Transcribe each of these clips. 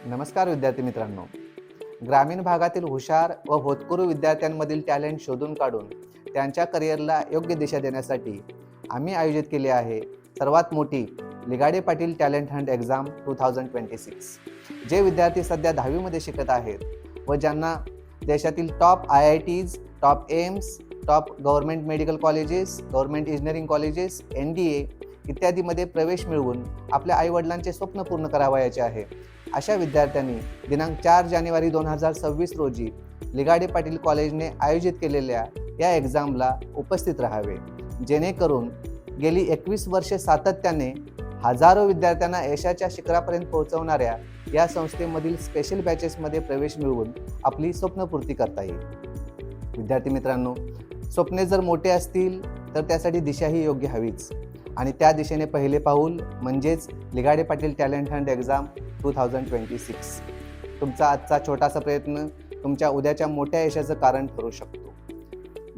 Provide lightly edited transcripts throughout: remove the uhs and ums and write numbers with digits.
नमस्कार विद्यार्थी मित्रांनो. ग्रामीण भागातील हुशार व होतकरू विद्यार्थ्यांमधील टॅलेंट शोधून काढून त्यांच्या करिअरला योग्य दिशा देण्यासाठी आम्ही आयोजित केली आहे सर्वात मोठी Ligade Patil talent Hunt exam 2026. जे विद्यार्थी सध्या 10वीमध्ये शिकत आहेत व ज्यांना देशातील top IITs, top AIIMS, top government medical colleges, government engineering colleges, NDA इत्यादीमध्ये प्रवेश मिळवून आपल्या आईवडिलांचे स्वप्न पूर्ण करावयाचे आहे, अशा विद्यार्थ्यांनी दिनांक 4 जानेवारी 2026 रोजी लिगाडे पाटील कॉलेजने आयोजित केलेल्या या एक्झामला उपस्थित राहावे, जेणेकरून गेली 21 वर्षे सातत्याने हजारो विद्यार्थ्यांना यशाच्या शिखरापर्यंत पोहोचवणाऱ्या या संस्थेमधील स्पेशल बॅचेसमध्ये प्रवेश मिळवून आपली स्वप्नपूर्ती करता येईल. विद्यार्थी मित्रांनो, स्वप्ने जर मोठे असतील तर त्यासाठी दिशाही योग्य हवीच, आणि त्या दिशेने पहिले पाऊल म्हणजेच Ligade Patil talent Hunt exam 2026. तुमचा आजचा छोटासा प्रयत्न तुमच्या उद्याच्या मोठ्या यशाचं कारण ठरू शकतो.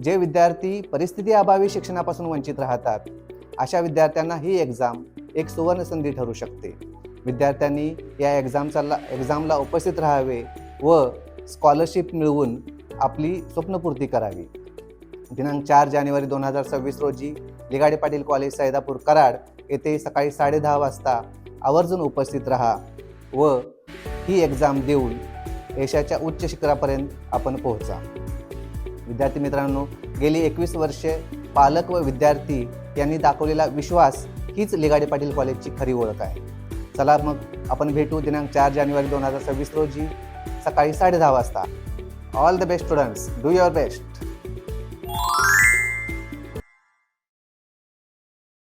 जे विद्यार्थी परिस्थितीअभावी शिक्षणापासून वंचित राहतात, अशा विद्यार्थ्यांना ही एक्झाम एक सुवर्ण संधी ठरू शकते. विद्यार्थ्यांनी या एक्झामला उपस्थित राहावे व स्कॉलरशिप मिळवून आपली स्वप्नपूर्ती करावी. दिनांक 4 जानेवारी 2026 रोजी लिगाडे पाटील कॉलेज सैदापूर कराड येथे सकाळी 10:30 वाजता आवर्जून उपस्थित राहा व ही एक्झाम देऊन यशाच्या उच्च शिखरापर्यंत आपण पोहोचा. विद्यार्थी मित्रांनो, गेली 21 वर्षे पालक व विद्यार्थी यांनी दाखवलेला विश्वास हीच लिगाडे पाटील कॉलेजची खरी ओळख आहे. चला मग आपण भेटू दिनांक 4 जानेवारी 2026 रोजी सकाळी 10:30 वाजता. All the best students, do your best.